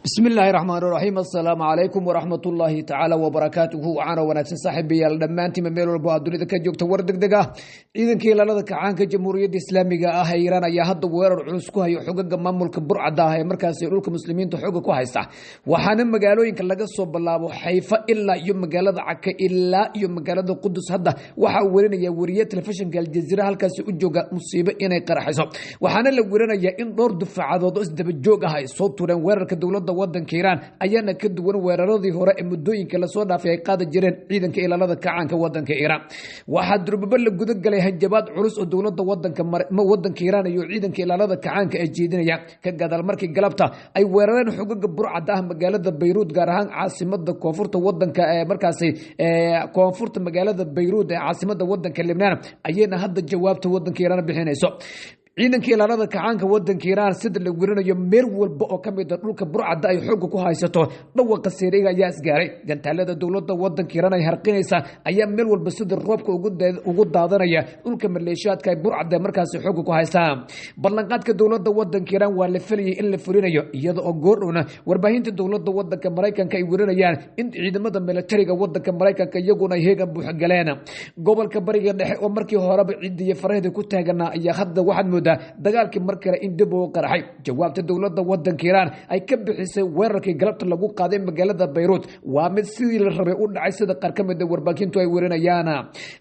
بسم الله الرحمن الرحيم السلام عليكم ورحمة الله تعالى وبركاته وعنا وناسين صاحبي دمانتي ميل walba dunida ka joogta war degdeg ah ciidankii ilaalada kacaanka jamhuuriyadda islaamiga ah ee Iran ayaa hadda weerar culus ku hayo xogaga maamulka burcada ah ee markaas dhulka muslimiinta xoog ku haysta waxaana magaalooyinka laga soo bilaabo Xayfa ilaa iyo magaalada Akka ilaa iyo magaalada Qudus hadda waxa uu weerinaya wariye telefishinka Al Jazeera halkaas u jooga musiibo inay qarxayso waxaana la weerinaya in dhowr dufaacadood isdaba joog ah ay soo tureen weerarka dawladda wadanka Iran ayaana ka duwan weeraradii hore ee muddooyinka la soo dhaafay ay qaada jireen ciidanka ilaalada kacaanka wadanka Iran waxa durbaba la guda galay hanjabaad culus oo dawladda wadanka Iran iyo ciidanka ilaalada kacaanka ay jeedinayaan ka gadal markii galabta ay weerareen xogaga burcada ah magaalada Beirut gaar ahaan caasimada koonfurta wadanka ee markaasi koonfurta magaalada Beirut ee caasimada wadanka Lebanon ayayna hadda jawaabta wadanka Iran bixinayso ciidanka ilaalada kacaanka wadanka Iran sida la werinayo meel walba oo kamid ah dhulka burcada ay xoog ku haysato dhawaqa sariiga ayaa isgaaray gantaalada dawladda wadanka Iran ay harqinaysa ayaa meel walba sida roobka ugu daadanaya dhulka maleeshiyaadka ay burcada markaas xoog ku haystaan ballanqaadka dawladda wadanka Iran waa la filayay in la fulinayo iyada oo goordhowna warbaahinta dawladda wadanka Mareykanka ay werinayaan in ciidamada militariga wadanka Mareykanka iyaguna heegan buux galeen gobolka bariga dhexe oo markii horeba ciidiye faraheeda ku taaganaa ayaa hadda waxaad dagaalkii mar kale in dib uu qarxay jawaabta dawladda wadanka Iran ay ka bixisay weerarkii galabta lagu qaaday magaalada Beirut waa mid sidii la rabay u dhacay sida qaar kamid ah warbaahintu ay werinayaan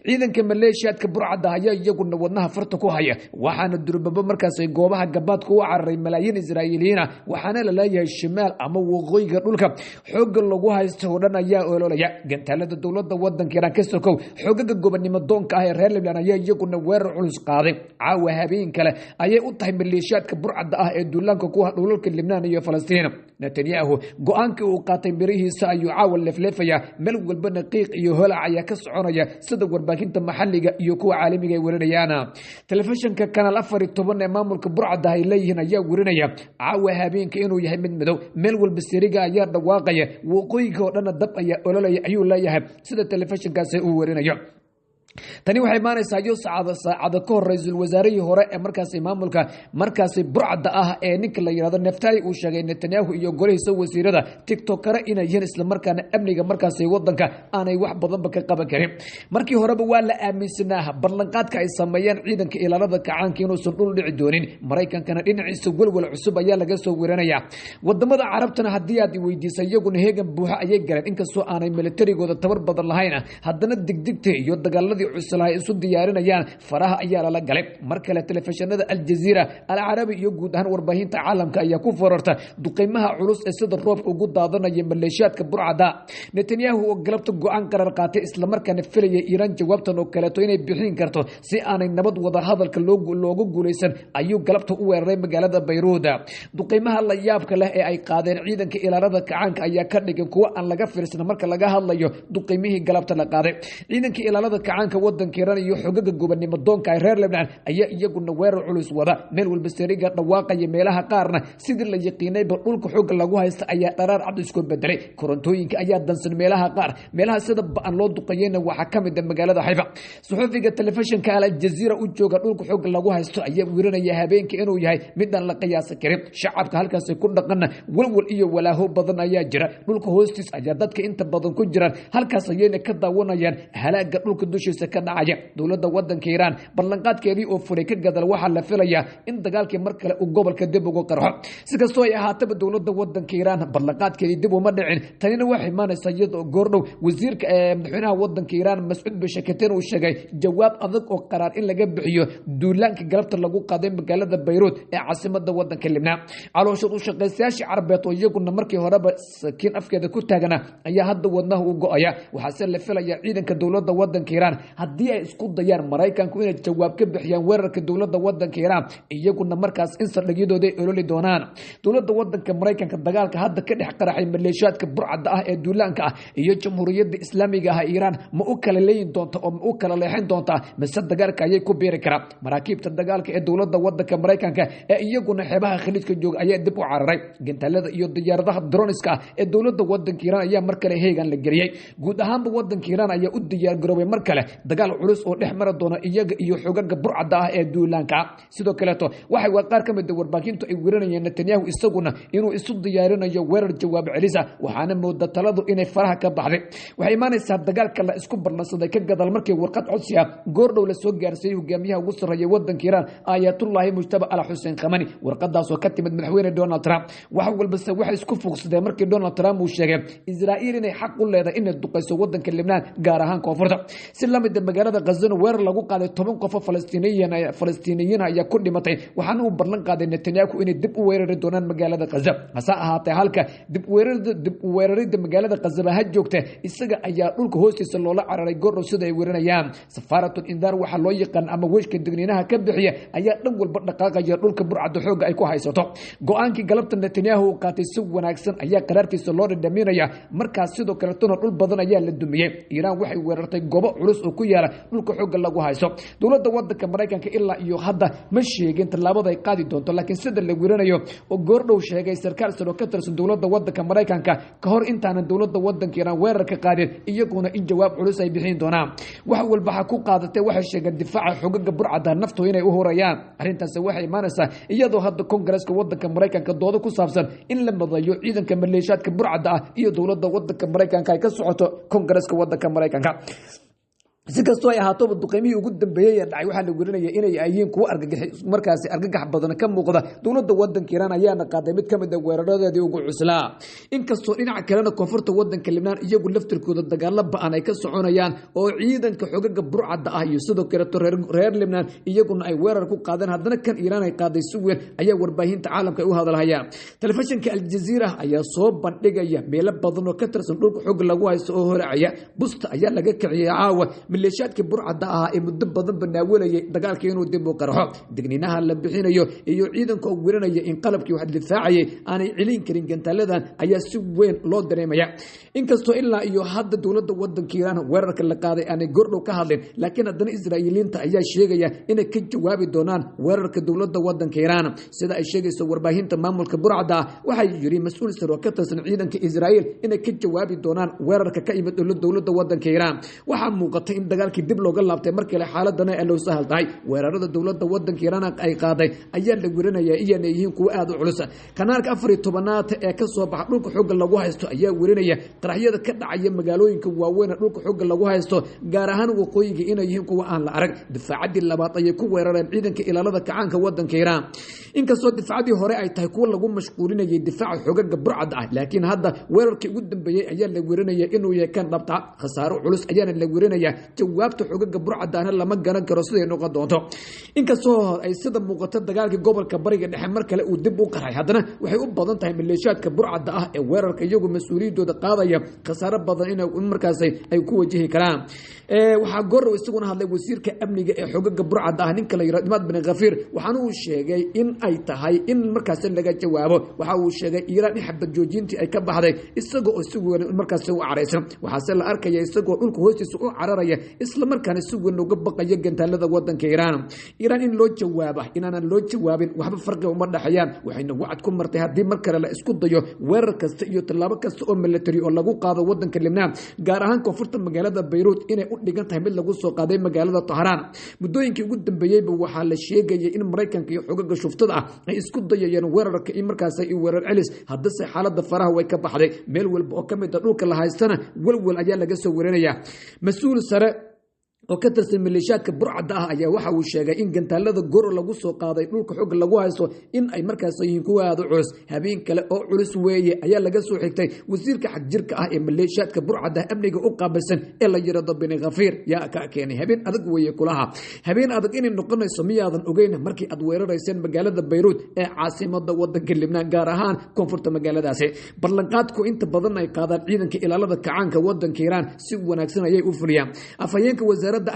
ciidanka maleeshiyaadka burcada ayaa iyaguna wadnaha farta ku haya waxaana durbaba markaas ay goobaha gabaadka u cararay malaayiin Israa'iiliyiin waxaana la leeyahay shimaal ama waqooyiga dhulka xoog lagu haysto oo dhan ayaa ololaya gantaalada dawladda wadanka Iran ka sokow xogaga gobonimo doonka ah ee reer Lebanon ayaa iyaguna weerar culus qaaday caawa habeen kale ayay u tahay maleeshiyaadka burcada ah ee duulaanka ku ah dhulalka Lebanon iyo Falastiin Netanyahu go'aankii uu qaatay mirihiisa ayuu caawa leefleefaya meel walba qiiq iyo holac ayaa ka soconaya sida warbaahinta maxalliga iyo kuwa caalamiga ay werinayaan telefishinka Channel 14 ee maamulka burcada ay leeyihiin ayaa werinaya caawa habeenka inuu yahay mid madow meel walba sariiga ayaa dhawaaqaya waqooyiga oo dhan dab ayaa ololaya ayuu leeyahay sida telefishinkaas uu werinayo tani waxay maanaysaa iyo saacada ka hor ra'iisul wasaarihii hore ee markaas burcada ah ee ninka la yiraahdo Naftali uu sheegay Netanyahu iyo golihiisa wasiirada TikTokera inay yihiin isla markaana amniga markaas wadanka aanay wax badan ka qaban karin markii horeba waa la aaminsanaa ballanqaadka ay sameeyeen ciidanka ilaalada kacaanka inuusan dhul dhici doonin Mareykankana dhinaciisa walwal cusub ayaa laga soo weeranayaa wadamada carabtana hadii aad weydiisay iyaguna heegan buuxa ayay galeen inkastoo aanay militarigooda tabar badan lahayn haddana digdigta iyo dagaaladii cuslahay isu diyaarinayaan faraha ayaa la galay markale telefishinada Al Jazeera Al Arabi iyo guud ahaan warbaahinta caalamka ayaa ku fororta duqeymaha culus ee sida roobka ugu daadanaya maleeshiyaadka burcada Netanyahu oo galabta go'aan qarar qaatay isla markaana filayay Iran jawaabtan oo kale inay bixin karto si aanay nabad wada hadalka loogu guuleysan ayuu galabta u weeraray magaalada Beirut duqeymaha la yaabka leh ee ay qaadeen ciidanka ilaalada kacaanka ayaa ka dhigay kuwa aan laga fiirsan marka laga hadlayo duqeymihii galabta la qaaday ciidanka ilaalada kacaanka wadanka Iran iyo xogaga gobonimo doonka ay reer Lebanon ayaa iyaguna weerar culus wada meel walba sariiga dhawaaqaya meelaha qaarna sidii la yaqiinay dhulka xoog lagu haysta ayaa dharaar cad isku bedelay korontooyinka ayaa dansan meelaha qaar meelaha sida baan loo duqeeyay waxa kamid ah magaalada Xayfa suxufiga telefishinka Al Jazeera u jooga dhulka xoog lagu haysto ayaa wirinaya habeenkii inuu yahay mid aan la qiyaas karin shacabka halkaas ku dhaqana walwal iyo walaaho badan ayaa jira dhulka hoostiis ayaa dadka inta badan ku jiraan halkaas ayayna ka daawanayaan halaaga dhulka dushiisa ka dhacaya dawladda wadanka Iran ballanqaadkeedii oo furay ka gadal waxa la filayaa in dagaalkii mar kale uu gobolka dib ugu qarxo si kastoo ay ahaataba dawladda wadanka Iran ballanqaadkeedii dib uma dhicin tanina waxay maanaysaa iyadoo goordhow wasiirka madaxweynaha wadanka Iran Mas'ud Pezeshkian uu sheegay jawaab adag oo qaraar in laga bixiyo duulaanka galabta lagu qaaday magaalada Beirut ee caasimada wadanka Lebanon caloosha u shaqaystayaasha Carabeed oo iyaguna markii horeba sakiin afkeeda ku taagana ayaa hadda wadnaha u go'aya waxa la filayaa ciidanka dawladda wadanka Iran haddii ay isku dayaan Mareykanku inay jawaab ka bixiyaan weerarka dawladda wadanka Iran iyaguna markaas in saldhigyadooda ay ololi doonaan dawladda wadanka Mareykanka dagaalka hadda ka dhex qaraxay maleeshiyaadka burcada ah ee duulaanka ah iyo jamhuuriyadda islaamiga ah Iran ma u kala leeyin doonto oo ma u kala leexin doonta mise dagaalka ayay ku beeri karaan maraakiibta dagaalka ee dawladda wadanka Mareykanka ee iyaguna xeebaha khaliijka jooga ayaa dib u cararay gantaalada iyo diyaaradaha droniska ah ee dawladda wadanka Iran ayaa mar kale heegan la geliyay guud ahaanba wadanka Iran ayaa u diyaar garoobay mar kale dagaal culus oo dhex mara doona iyaga iyo xogaga burcada ah ee duulaanka sidoo kale waxay qaar ka mid ah warbaahintu ay weeranayeen Netanyahu isaguna inuu isu diyaarinayo weerar jawaab celis ah waxaana moodaa taladu inay faraha ka baxday waxay imaanaysaa dagaalka la isku ballansaday ka gadal markii warqad codsi ah goordhow la soo gaarsiiyay hogaamiyaha ugu sarreeya wadanka Iran Ayatollah Mujtaba al-Hussein Khamenei warqadaas oo ka timid madaxweyne Donald Trump wax walba waxay isku foogsadeen markii Donald Trump uu sheegay Israa'iil inay xaq u leedahay inay duqeyso wadanka Lebanon gaar ahaan koonfurta si la mid ah magaalada Gaza weerar lagu qaaday 10 qof oo Falastiiniyiin ayaa ku dhimatay waxaana uu ballan qaaday Netanyahu inay dib u weerari doonaan magaalada Gaza hase ahaatee halka dib u weeraridda magaalada Gaza ha joogta isaga ayaa dhulka hoostiisa loola cararay goor sida ay weeranayaan safaaratul indaar waxa loo yaqaan ama weeshka digniinaha ka bixiya ayaa dhan walba dhaqaaqaya dhulka burcada xooga ay ku haysato go'aankii galabta Netanyahu uu qaatay si wanaagsan ayaa qaraarkiisa loo dhadhaminaya markaas sidoo kale dhul badan ayaa la dumiyay Iran waxay weerartay goobo culus oo ku yaala dhulka xooga lagu haysto dawladda wadanka Mareykanka ilaa iyo hadda ma sheegin tallaabada ay qaadi doonto laakiin sida la weeranayo oo goordhow sheegay sarkaal sare oo ka tirsan dawladda wadanka Mareykanka ka hor intaana dawladda wadanka Iran weerar ka qaadin iyaguna in jawaab culus ay bixin doonaan wax walba ha ku qaadatay waxay sheegeen difaaca xogaga burcada naftu inay u horayaan arintaas waxay imaanaysaa iyadoo hadda Kongareeska wadanka Mareykanka doodo ku saabsan in la madayo ciidanka maleeshiyaadka burcada ah iyo dawladda wadanka Mareykanka ay ka socoto Kongareeska wadanka Mareykanka si kastoo ay ahaato duqeymihii ugu dambeeyay ee dhacay waxaa la welinaya inay ayeen kuwa argagax badan ka muuqda dawladda wadanka Iran ayaana qaaday mid kamid ah weeraradeedii ugu cuslaa inkastoo dhinaca kalena koonfurta wadanka Lebanon iyagu laftirkooda dagaalo ba'an ay ka soconayaan oo ciidanka xogaga burcada ah iyo sidoo kale reer Lebanon iyaguna ay weerar ku qaadeen haddana kan Iran ay qaaday si weyn ayaa warbaahinta caalamka u hadalhayaan telefishinka Al Jazeera ayaa soo bandhigaya meelo badan oo ka tirsan dhulka xog lagu haysto oo horacaya busta ayaa laga kiciyay caawa maleeshiyaadka burcada ah ee muddo badan banaawalayay dagaalka inuu dib u qarxo digniinaha la bixinayo iyo ciidanka oo weeranaya in qalabkii wax difaacayay aanay celin karin gantaaladan ayaa si weyn loo dareemaya inkastoo ilaa iyo hadda dawladda wadanka Iran weerarka la qaaday aanay goordhow ka hadlin laakiin haddana Israa'iiliinta ayaa sheegaya inay ka jawaabi doonaan weerarka dawladda wadanka Iran sida ay sheegayso warbaahinta maamulka burcada waxay yiri mas'uul sare oo ka tirsan ciidanka Israa'iil inay ka jawaabi doonaan weerarka ka yimid dawladda wadanka Iran waxa muuqatay in dagaalkii dib looga laabtay markii la xaaladana ay loo sahal tahay weerarada dawladda wadanka Iran ay qaaday ayaa la weerinayaa iyana yihiin kuwa aad u culus kanaalka 14 ee ka soo baxa dhulka xooga lagu haysto ayaa weerinaya qaraxyada ka dhacaya magaalooyinka waaweyn dhulka xooga lagu haysto gaar ahaan waqooyiga inay yihiin kuwa aan la arag difaacadii labaad ay ku weerareen ciidanka ilaalada kacaanka wadanka Iran inkastoo difaacadii hore ay tahay kuwa lagu mashquulinayay difaaca xoogaga burcada ah laakiin hadda weerarkii ugu dambeeyay ayaa la weerinaya inuu yahay kan dhabta khasaaro culus ayaana la weerinaya jawaabta xogaga burcadaana lama garan karo siday noqon doonto inkastoo ay sida muuqato dagaalkii gobolka bariga dhexe mar kale uu dib u qaray haddana waxay u badan tahay maleeshiyaadka burcada ah ee weerarka iyagu mas'uuliyadooda qaadaya khasaaro badan in markaas ay ku wajihi karaan waxaa goor isaguna hadlay wasiirka amniga ee xogaga burcada ah ninka la yiraahdo Imad bin Ghafiir waxaana uu sheegay in ay tahay in markaas laga jawaabo waxa uu sheegay Iran in xabad joojintii ay ka baxday isagoo si weyn markaas u careysan waxaase la arkaya isagoo dhulka hoostiisa u cararaya isla markaana si weyn uga baqaya gantaalada wadanka Iran in loo jawaabo inaanan loo jawaabin waxba farqi uma dhaxayaan waxayna wacd ku martay hadii mar kale la isku dayo weerar kasta iyo tallaabo kasta oo military oo lagu qaado wadanka Lebanon gaar ahaan koonfurta magaalada Beirut inay u dhigan tahay mid lagu soo qaaday magaalada Tehran muddooyinkii ugu dambeeyayba waxaa la sheegayay in Mareykanka iyo xogaga shuftada ah ay isku dayayeen weerarka in markaas ay weerar celis haddase xaaladda faraha way ka baxday meel walba oo kamid ah dhulka la haystana walwal ayaa laga soo weeranaya mas'uul sare oo ka tirsan maleeshiyaadka burcada ah ayaa waxa uu sheegay in gantaalada goor lagu soo qaaday dhulka xog lagu haysto in ay markaas yihiin kuwa aad u culus habeen kale oo culus weeye ayaa laga soo xigtay wasiirka xajirka ah ee maleeshiyaadka burcada amniga u qaabilsan ee la yiraahdo bin Ghafiir yaa ka keenay habeen adag weeye kulaha habeen adag in noqonayso miyaadan ogeyn markii aad weerarayseen magaalada Beirut ee caasimada wadanka Lebanon gaar ahaan koonfurta magaaladaasi ballanqaadku inta badan ay qaadaan ciidanka ilaalada kacaanka wadanka Iran si wanaagsan ayay u fuliyaan afayeenka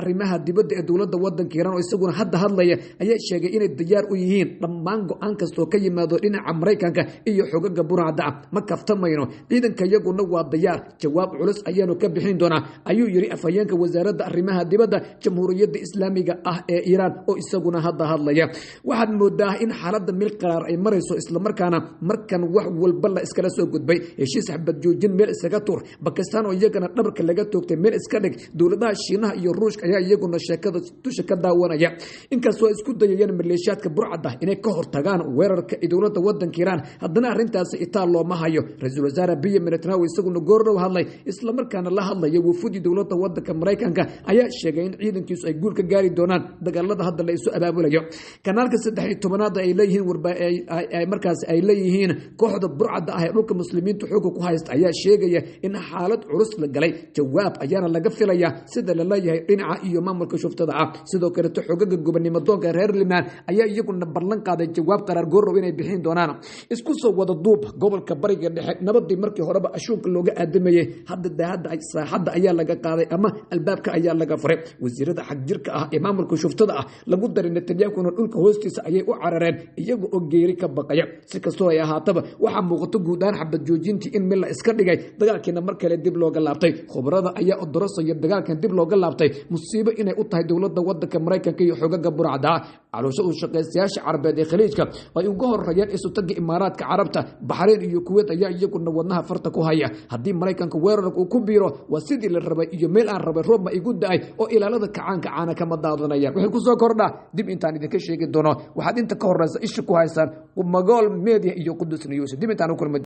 arrimaha dibadda ee dawladda wadanka Iran oo isaguna hadda hadlaya ayaa sheegay inay diyaar u yihiin dhammaan go'aan kasta oo ka yimaado dhinaca Mareykanka iyo xogaga burcada ma kaftamayno ciidanka iyaguna waa diyaar jawaab culus ayaanu ka bixin doonaa ayuu yiri afayeenka wasaaradda arrimaha dibadda jamhuuriyadda islaamiga ah ee Iran oo isaguna hadda hadlaya waxaad moodaa in xaaladda meel qaraar ay marayso isla markaana markan wax walba la iskala soo gudbay heshiis xabad joojin meel isaga tuur Pakistan oo iyagana dhabarka laga toogtay meel iska dhig dawladaha Shiinaha iyo ruushka ayaa iyaguna sheekada dusha ka daawanaya inkastoo isku dayayaan maleeshiyaadka burcadda inay ka hortagaan weerarka dowladda wadanka Iran haddana arrintaasi itaal looma hayo ra-iisul wasaare Benjamin Netanyahu isaguna goordhow hadlay isla markaana la hadlaya wafudi dowladda wadanka Mareykanka ayaa sheegay in ciidankiisu ay guul ka gaari doonaan dagaalada hadda la isu abaabulayo kanaalka 13 ay leeyihiin markaas ay leeyihiin kooxda burcadda ah ee dhulka muslimiintu xoog ku haysta ayaa sheegaya in xaalad culus la galay jawaab ayaana laga filayaa sida la leeyahay dhinaca iyo maamulka shuftada ah sidoo kale xogaga gobonimo doonka reer Limaan ayaa iyaguna ballan qaaday jawaab qaraar goorow inay bixin doonaan isku soo wada duub gobolka bariga dhexe nabadii markii horeba ashuunka looga aadamayay hadda ay saaxadda ayaa laga qaaday ama albaabka ayaa laga furay wasiirada xaq jirka ah ee maamulka shuftada ah lagu daray Netanyahu dhulka hoostiisa ayay u carareen iyaga oo geeri ka baqaya si kastoo ay ahaataba waxa muuqato guud ahaan xabad joojintii in meel la iska dhigay dagaalkiina mar kale dib looga laabtay khubarada ayaa odorosaya dagaalkan dib looga laabtay musiibo inay u tahay dowladda wadanka Mareykanka iyo xogaga burcadda caloosha u shaqeystayaasha Carabeed ee Khaliijka ay uga horreeyaan isu tagga Imaaraadka Carabta Bahrain iyo Kuwait ayaa iyaguna wadnaha farta ku haya haddii Mareykanka weerarka uu ku biiro waa sidii la rabay iyo meel aan rabay roob ma igu daay oo ilaalada kacaanka caana kama daadanayaan waxay ku soo kordhaa dib intaan idinka sheegi doono waxaad inta ka horeysa isha ku haysaan Magol Media iyo Qudus News dib intaan u kulmay